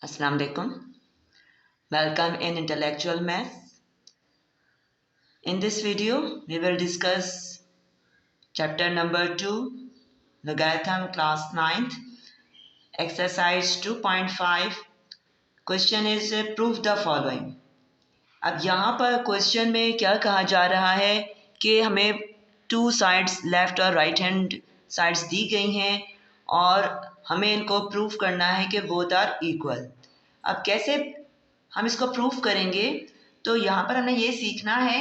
Assalamu alaikum. Welcome in Intellectual Maths. In this video, we will discuss chapter number 2, Logarithm class 9th, exercise 2.5. Question is prove the following. अब यहाँ पर question में क्या कहा जा रहा है कि हमें टू साइड्स लेफ्ट और राइट हैंड साइड्स दी गई हैं और हमें इनको प्रूव करना है कि बोथ आर इक्वल। अब कैसे हम इसको प्रूफ करेंगे, तो यहाँ पर हमें ये सीखना है।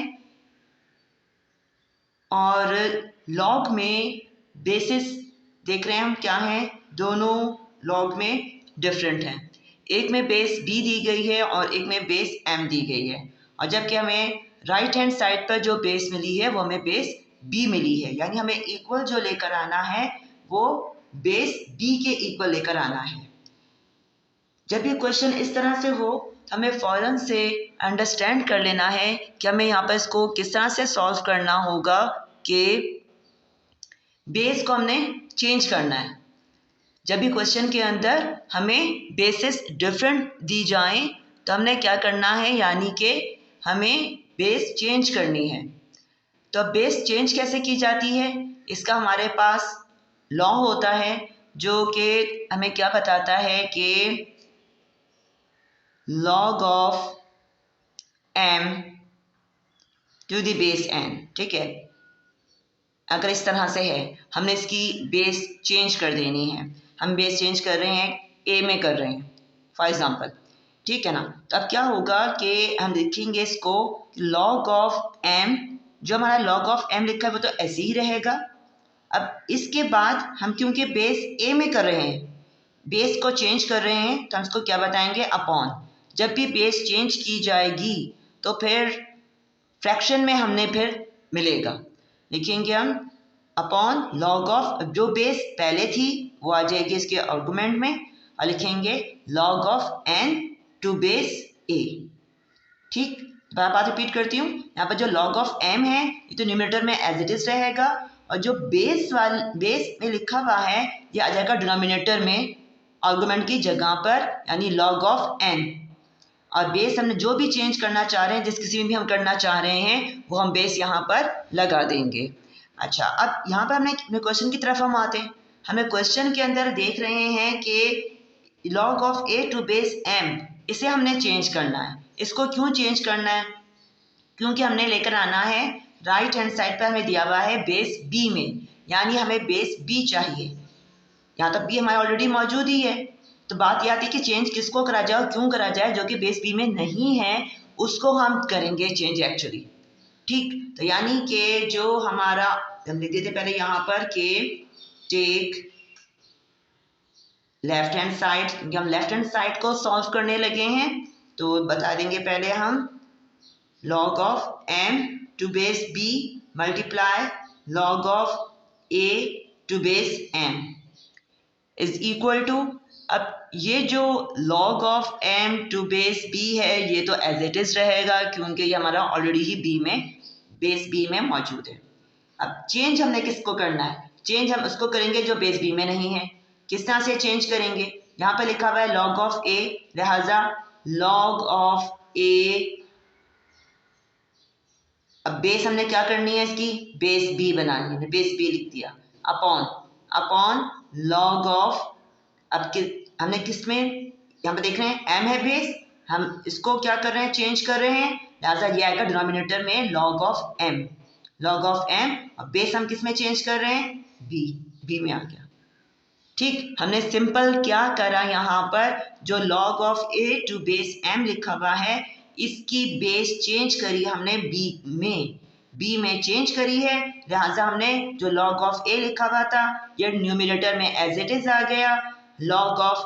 और लॉग में बेसिस देख रहे हैं हम क्या है, दोनों लॉग में डिफरेंट हैं। एक में बेस b दी गई है और एक में बेस m दी गई है, और जबकि हमें राइट हैंड साइड पर जो बेस मिली है वो हमें बेस b मिली है। यानी हमें इक्वल जो लेकर आना है वो बेस b के इक्वल लेकर आना है। जब ये क्वेश्चन इस तरह से हो तो हमें फ़ौरन से अंडरस्टैंड कर लेना है कि हमें यहाँ पर इसको किस तरह से सॉल्व करना होगा कि बेस को हमने चेंज करना है। जब भी क्वेश्चन के अंदर हमें बेसिस डिफरेंट दी जाएं तो हमने क्या करना है, यानी कि हमें बेस चेंज करनी है। तो बेस चेंज कैसे की जाती है, इसका हमारे पास लॉ होता है जो कि हमें क्या बताता है कि log of m to the base n। ठीक है, अगर इस तरह से है हमने इसकी बेस चेंज कर देनी है। हम बेस चेंज कर रहे हैं, a में कर रहे हैं फॉर एग्जांपल, ठीक है ना। तो अब क्या होगा कि हम लिखेंगे इसको log of m, जो हमारा log of m लिखा है वो तो ऐसे ही रहेगा। अब इसके बाद हम क्योंकि बेस a में कर रहे हैं, बेस को चेंज कर रहे हैं, तो हम इसको क्या बताएंगे, अपॉन। जब भी बेस चेंज की जाएगी तो फिर फ्रैक्शन में हमने फिर मिलेगा, लिखेंगे हम अपॉन लॉग ऑफ, जो बेस पहले थी वो आ जाएगी इसके आर्गुमेंट में, और लिखेंगे log of n to base a। ठीक, बात रिपीट करती हूँ। यहाँ पर जो लॉग ऑफ m है ये तो न्यूमरेटर में एज इट इज रहेगा, और जो बेस में लिखा हुआ है ये आ जाएगा डिनोमिनेटर में आर्गुमेंट की जगह पर, यानी लॉग ऑफ n। और बेस हमने जो भी चेंज करना चाह रहे हैं, जिस किसी में भी हम करना चाह रहे हैं, वो हम बेस यहाँ पर लगा देंगे। अच्छा, अब यहाँ पर हमने क्वेश्चन की तरफ हम आते हैं। हमें क्वेश्चन के अंदर देख रहे हैं कि log of a to base m, इसे हमने चेंज करना है। इसको क्यों चेंज करना है, क्योंकि हमने लेकर आना है राइट हैंड साइड पर हमें दिया हुआ है बेस b में, यानी हमें बेस b चाहिए। यहाँ तक b हमारा ऑलरेडी मौजूद ही है, तो बात यह आती है कि चेंज किसको करा जाए और क्यों करा जाए। जो कि बेस b में नहीं है उसको हम करेंगे चेंज एक्चुअली। ठीक, तो यानी कि जो हमारा हम लिख देते पहले यहाँ पर कि टेक लेफ्ट हैंड साइड, क्योंकि हम लेफ्ट हैंड साइड को सॉल्व करने लगे हैं, तो बता देंगे पहले हम log of m to base b multiply log of a to base m is equal to, अब ये जो log of m to base b है ये तो एज इट इज रहेगा, क्योंकि ये हमारा ऑलरेडी ही b में बेस b में मौजूद है। अब चेंज हमने किसको करना है, चेंज हम उसको करेंगे जो बेस b में नहीं है। किस तरह से चेंज करेंगे, यहाँ पे लिखा हुआ है log of a, लिहाजा log of a, अब बेस हमने क्या करनी है, इसकी बेस b बनानी है, बेस b लिख दिया, अपॉन log ऑफ, अब हमने किस में यहाँ पे देख रहे हैं m है बेस, हम इसको क्या कर रहे हैं, चेंज कर रहे हैं, लिहाजा ये आएगा डिनोमिनेटर में log ऑफ m, और बेस हम किस में चेंज कर रहे हैं, b में आ गया। ठीक, हमने सिंपल क्या करा, यहाँ पर जो log of a to base m लिखा हुआ है इसकी बेस चेंज करी हमने b में चेंज करी है, लिहाजा हमने जो log ऑफ a लिखा हुआ था ये न्यूमरेटर में एज इट इज आ गया। log of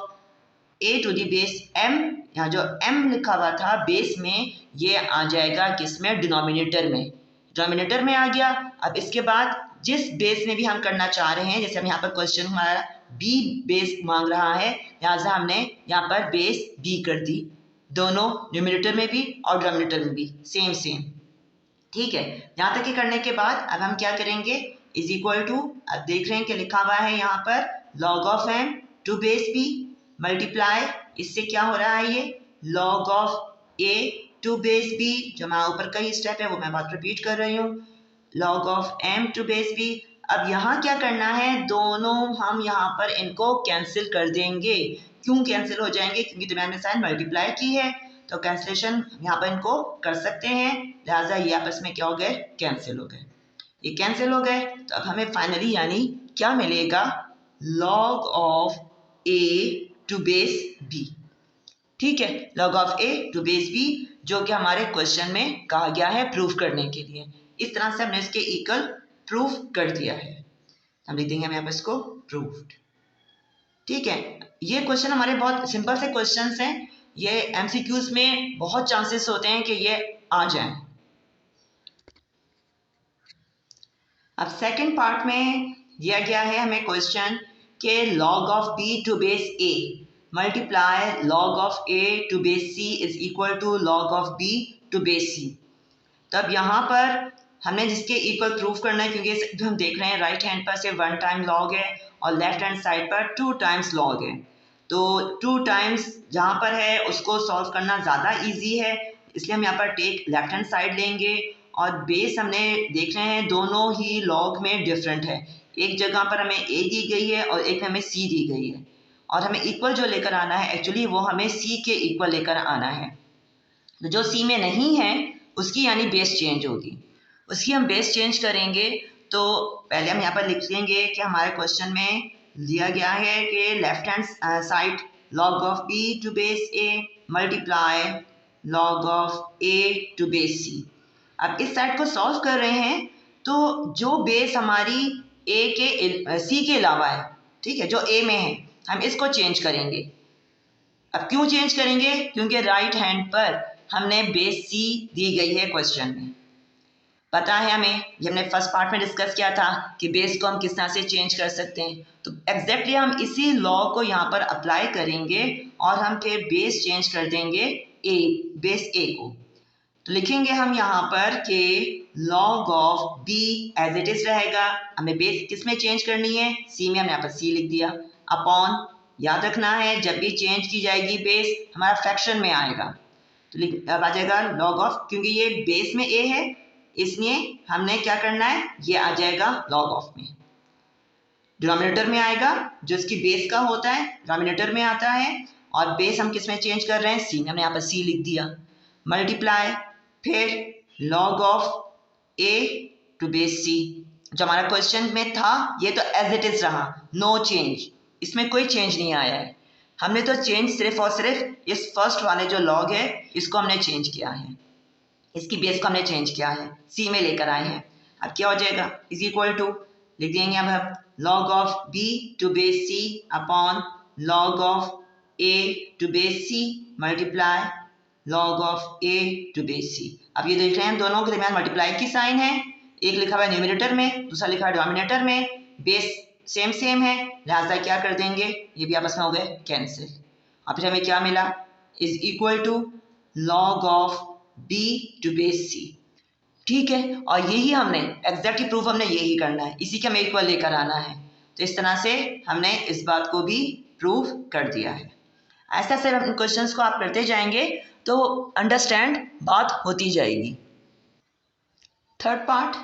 a to the base m, यहाँ जो m लिखा हुआ था बेस में ये आ जाएगा किसमें, डिनोमिनेटर में आ गया। अब इसके बाद जिस बेस में भी हम करना चाह रहे हैं, जैसे हम यहाँ पर क्वेश्चन हमारा b बेस मांग रहा है, लिहाजा हमने यहाँ पर बेस b कर दी, दोनों न्यूमरेटर में भी और डिनोमिनेटर में भी सेम। ठीक है, यहाँ तक के करने के बाद अब हम क्या करेंगे, इज इक्वल टू, अब देख रहे हैं कि लिखा हुआ है यहाँ पर log of m to base b multiply इससे क्या हो रहा है, ये log of a to base b, जो हमारा ऊपर का ही स्टेप है वो मैं बात रिपीट कर रही हूँ, log of m to base b। अब यहाँ क्या करना है, दोनों हम यहाँ पर इनको कैंसिल कर देंगे। क्यों कैंसिल हो जाएंगे, क्योंकि तो मैंने साइन मल्टीप्लाई की है, तो कैंसिलेशन यहाँ पर इनको कर सकते हैं, लिहाजा ये आपस में क्या हो गए, कैंसिल हो गए। ये कैंसिल हो गए, तो अब हमें फाइनली यानी क्या मिलेगा, log of a to base b। ठीक है, log of a to base b, जो कि हमारे क्वेश्चन में कहा गया है प्रूफ करने के लिए। इस तरह से हमने इसके इक्वल प्रूफ कर दिया है, हम लिख देंगे हम इसको प्रूफ्ड। ठीक है, ये क्वेश्चन हमारे बहुत सिंपल से क्वेश्चंस हैं, ये एमसीक्यूज में बहुत चांसेस होते हैं कि ये आ जाएं। अब सेकंड पार्ट में दिया गया है हमें क्वेश्चन के log of b to base a multiply log of a to base c is equal to log of b to base c। तो अब यहाँ पर हमने जिसके इक्वल प्रूफ करना है, क्योंकि हम देख रहे हैं राइट हैंड पर से 1 टाइम लॉग है और लेफ्ट हैंड साइड पर 2 टाइम्स लॉग है, तो 2 टाइम्स जहाँ पर है उसको सॉल्व करना ज़्यादा इजी है, इसलिए हम यहाँ पर टेक लेफ्ट हैंड साइड लेंगे। और बेस हमने देख रहे हैं दोनों ही लॉग में डिफरेंट है, एक जगह पर हमें a दी गई है और एक हमें c दी गई है, और हमें इक्वल जो लेकर आना है एक्चुअली वो हमें c के इक्वल लेकर आना है। तो जो c में नहीं है उसकी यानी बेस चेंज होगी, उसकी हम बेस चेंज करेंगे। तो पहले हम यहाँ पर लिख लेंगे कि हमारे क्वेश्चन में दिया गया है कि left hand side log of b to base a multiply log of a to base c। अब इस साइड को सॉल्व कर रहे हैं, तो जो बेस हमारी a के c के अलावा है, ठीक है, जो a में है, हम इसको चेंज करेंगे। अब क्यों चेंज करेंगे, क्योंकि राइट हैंड पर हमने बेस c दी गई है क्वेश्चन में, पता है हमें, ये हमने फर्स्ट पार्ट में डिस्कस किया था कि बेस को हम किस तरह से चेंज कर सकते हैं। तो एग्जैक्टली हम इसी लॉ को यहाँ पर अप्लाई करेंगे और हम फिर बेस चेंज कर देंगे a, बेस a को। तो लिखेंगे हम यहाँ पर कि log of b as it is रहेगा, हमें बेस किस में चेंज करनी है, c में, हमने यहाँ पर c लिख दिया, अपॉन, याद रखना है जब भी चेंज की जाएगी बेस हमारा फ्रैक्शन में आएगा, तो अब आ जाएगा log ऑफ, क्योंकि ये बेस में a है इसलिए हमने क्या करना है, ये आ जाएगा log ऑफ में, डिनोमिनेटर में आएगा, जो इसकी बेस का होता है डिनोमिनेटर में आता है, और बेस हम किस में चेंज कर रहे हैं, c में, हमने यहाँ पर c लिख दिया, मल्टीप्लाई फिर log of a to base c, जो हमारा क्वेश्चन में था ये तो एज इट इज रहा, नो चेंज, इसमें कोई चेंज नहीं आया है, हमने तो चेंज सिर्फ और सिर्फ इस फर्स्ट वाले जो log है इसको हमने चेंज किया है, इसकी बेस को हमने चेंज किया है, c में लेकर आए हैं। अब क्या हो जाएगा, इज इक्वल टू, लिख देंगे अब log of b to base c upon log of a to base c multiply log of a to base c। अब ये देख रहे हैं दोनों के दरमियान मल्टीप्लाई की साइन है, एक लिखा हुआ है न्यूमरेटर में, दूसरा लिखा है डिनोमिनेटर में, बेस सेम सेम है, लिहाजा क्या कर देंगे, ये भी आपस में हो गए कैंसिल। अब फिर हमें क्या मिला, is equal to log of b to base c। ठीक है, और यही हमने एग्जैक्टली प्रूफ हमने यही करना है, इसी के हमें इक्वल लेकर आना है, तो इस तरह से हमने इस बात को भी प्रूफ कर दिया है। ऐसा ऐसे क्वेश्चंस को आप करते जाएंगे तो अंडरस्टैंड बात होती जाएगी। थर्ड पार्ट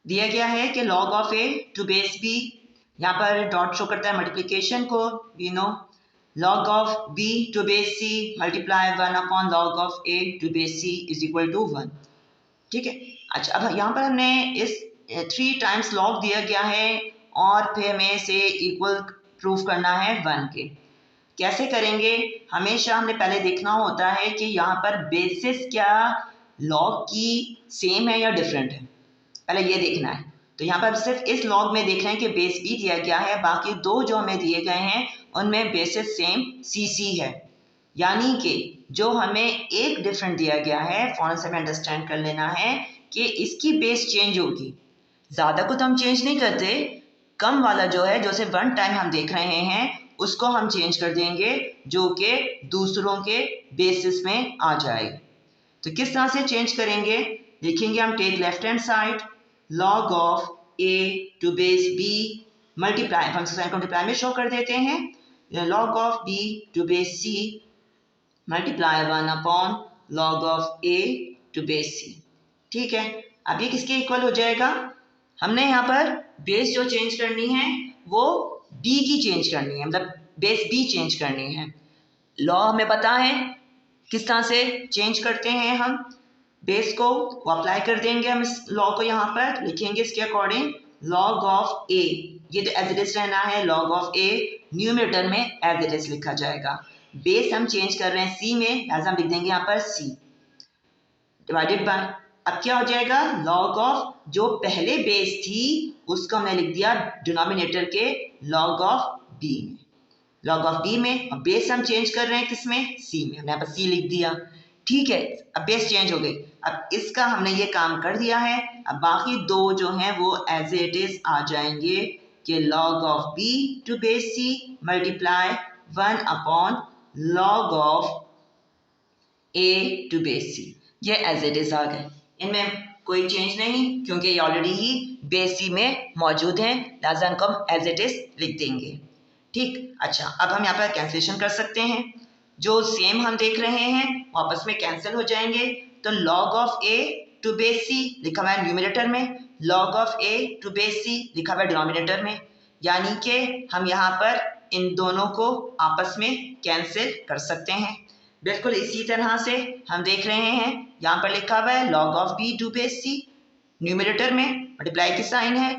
दिया गया है कि log of a to base b, यहाँ पर डॉट शो करता है मल्टीप्लिकेशन को, we know log of b to base c multiply 1 upon log of a to base c is equal to 1। ठीक है, अच्छा, अब यहाँ पर हमने इस 3 टाइम्स log दिया गया है और फिर हमें से इक्वल प्रूफ करना है 1 के। कैसे करेंगे, हमेशा हमने पहले देखना होता है कि यहाँ पर बेसिस क्या log की सेम है या डिफरेंट है, पहले ये देखना है। तो यहाँ पर सिर्फ इस log में देख रहे हैं कि बेस b दिया गया है, बाकी दो जो हमें दिए गए हैं उनमें बेसिस सेम cc है, यानी कि जो हमें एक डिफरेंट दिया गया है फौरन से हमें अंडरस्टैंड कर लेना है कि इसकी बेस चेंज होगी, ज़्यादा को तो हम चेंज नहीं करते, कम वाला जो है, जो सिर्फ 1 टाइम हम देख रहे हैं उसको हम चेंज कर देंगे जो कि दूसरों के बेसिस में आ जाए। तो किस तरह से चेंज करेंगे, लिखेंगे हम take left hand side log of a to base b multiply, हम मल्टीप्लाई में शो कर देते हैं, log of b to base c multiply 1 upon log of a to base c। ठीक है, अब ये किसके इक्वल हो जाएगा? हमने यहाँ पर बेस जो चेंज करनी है वो b की चेंज करनी है, मतलब बेस b चेंज करनी है। लॉ हमें पता है किस तरह से चेंज करते हैं हम बेस को, वो अप्लाई कर देंगे हम इस लॉ को, यहाँ पर लिखेंगे इसके अकॉर्डिंग log of a, ये तो एज इट इज रहना है, log of a न्यूमरेटर में एज इट इज लिखा जाएगा। बेस हम चेंज कर रहे हैं c में, लिहाजा हम लिख देंगे यहाँ पर c डिवाइडेड बाय, अब क्या हो जाएगा, log of जो पहले बेस थी उसको हमने लिख दिया डिनोमिनेटर के log of b में, log of b में, और बेस हम चेंज कर रहे हैं किसमें, c में, हमने यहाँ पर c लिख दिया। ठीक है, अब बेस चेंज हो गई, अब इसका हमने ये काम कर दिया है। अब बाकी दो जो हैं वो एज इट इज आ जाएंगे कि log of b to base c multiply 1 upon log of a to base c, ये एज इट इज आ गए, इनमें कोई चेंज नहीं क्योंकि ये ऑलरेडी ही बेस c में मौजूद हैं, लिहाजा इनको हम एज इट इज लिख देंगे। ठीक, अच्छा अब हम यहाँ पर कैंसिलेशन कर सकते हैं, जो सेम हम देख रहे हैं वो आपस में कैंसिल हो जाएंगे। तो log of a to base c लिखा हुआ है न्यूमरेटर में, log of a to base c लिखा हुआ है डिनोमिनेटर में, यानी कि हम यहाँ पर इन दोनों को आपस में कैंसिल कर सकते हैं। बिल्कुल इसी तरह से हम देख रहे हैं, यहाँ पर लिखा हुआ है log of b to base c numerator में, मल्टीप्लाई की साइन है,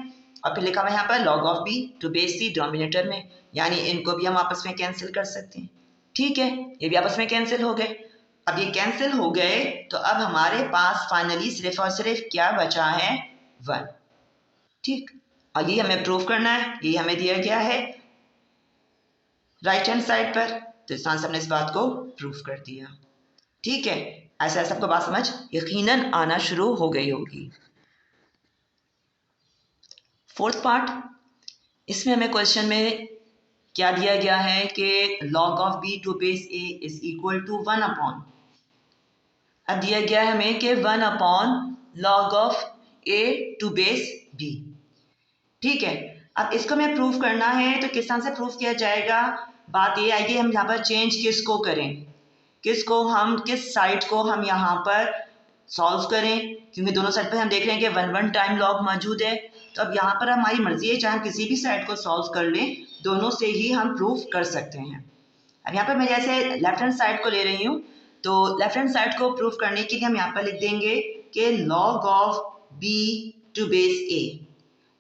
और फिर लिखा हुआ है यहाँ पर log of b to base c denominator में, यानी इनको भी हम आपस में कैंसिल कर सकते हैं। ठीक है, ये भी आपस में कैंसिल हो गए। अब ये कैंसिल हो गए तो अब हमारे पास फाइनली सिर्फ और सिर्फ क्या बचा है, 1। ठीक, और ये हमें प्रूव करना है, ये हमें दिया गया है राइट हैंड साइड पर, तो इस तरह से हमने इस बात को प्रूव कर दिया। ठीक है, ऐसा सबको बात समझ यकीनन आना शुरू हो गई होगी। फोर्थ पार्ट, इसमें हमें क्वेश्चन में क्या दिया गया है कि log of b to base a is equal to 1 upon, अब दिया गया है हमें कि 1 upon log of a to base b। ठीक है, अब इसको हमें प्रूफ करना है तो किस तरह से प्रूफ किया जाएगा, बात ये आएगी हम यहाँ पर चेंज किसको करें, किसको हम किस साइड को हम यहाँ पर सॉल्व करें, क्योंकि दोनों साइड पर हम देख रहे हैं कि 1 टाइम log मौजूद है, तो अब यहाँ पर हमारी मर्जी है, चाहे हम किसी भी साइड को सॉल्व कर लें, दोनों से ही हम प्रूफ कर सकते हैं। अब यहाँ पर मैं जैसे लेफ्ट हैंड साइड को ले रही हूँ, तो लेफ्ट हैंड साइड को प्रूफ करने के लिए हम यहाँ पर लिख देंगे कि log of b to base a।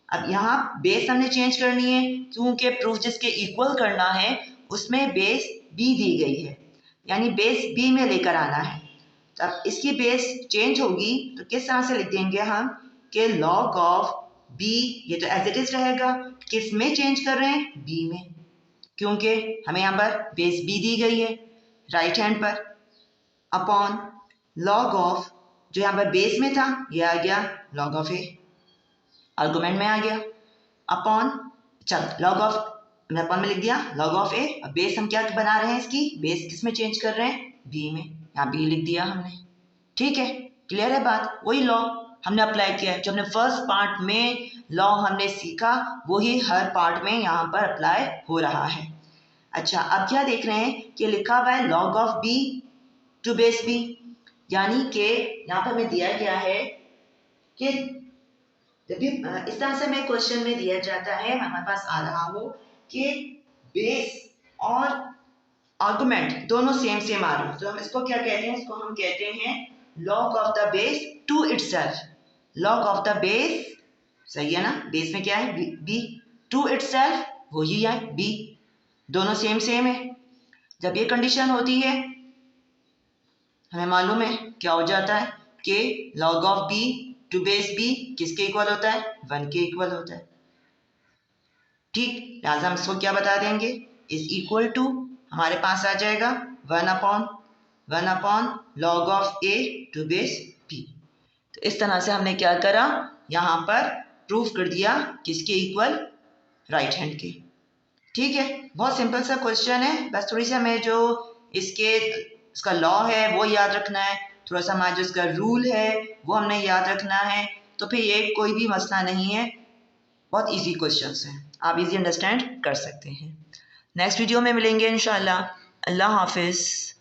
अब यहाँ बेस हमने चेंज करनी है क्योंकि प्रूफ जिसके इक्वल करना है उसमें बेस b दी गई है, यानी बेस b में लेकर आना है। तो अब इसकी बेस चेंज होगी तो किस तरह से लिख देंगे हम कि log of b, ये तो एज इट इज रहेगा, किस में चेंज कर रहे हैं, b में, क्योंकि हमें यहाँ पर बेस b दी गई है राइट हैंड पर, अपॉन log of जो यहाँ पर बेस में था ये आ गया log of a, आर्गुमेंट में आ गया, अपॉन, चल log of मैंने अपॉन में लिख दिया log of a, अब बेस हम क्या बना रहे हैं, इसकी बेस किस में चेंज कर रहे हैं, b में, यहाँ b लिख दिया हमने। ठीक है, क्लियर है बात, वही लॉ हमने अप्लाई किया, जो हमने फर्स्ट पार्ट में लॉ हमने सीखा वही हर पार्ट में यहाँ पर अप्लाई हो रहा है। अच्छा, अब क्या देख रहे हैं कि लिखा हुआ है log of b to base b, यानी कि यहाँ पर हमें दिया गया है कि जब भी इस तरह से हमें क्वेश्चन में दिया जाता है, हमारे पास आ रहा हो कि बेस और आर्गुमेंट दोनों सेम सेम आ रहे हो, तो हम इसको क्या कहते हैं, इसको हम कहते हैं log of the base to itself, log of the base, सही है ना, बेस में क्या है b, to itself वही है b, दोनों सेम सेम है। जब ये कंडीशन होती है हमें मालूम है क्या हो जाता है कि log of b to base b किसके इक्वल होता है, 1 के इक्वल होता है। ठीक, लिहाजा हम इसको क्या बता देंगे, इज इक्वल टू, हमारे पास आ जाएगा 1 upon log of a to base b। तो इस तरह से हमने क्या करा, यहाँ पर प्रूफ कर दिया किसके इक्वल, राइट हैंड के। ठीक है, बहुत सिंपल सा क्वेश्चन है, बस थोड़ी सी हमें जो इसका लॉ है वो याद रखना है, थोड़ा सा हमारा जो इसका रूल है वो हमने याद रखना है, तो फिर ये कोई भी मसला नहीं है, बहुत इजी क्वेश्चंस हैं, आप इजी अंडरस्टैंड कर सकते हैं। नेक्स्ट वीडियो में मिलेंगे इंशाल्लाह। अल्लाह हाफिज़।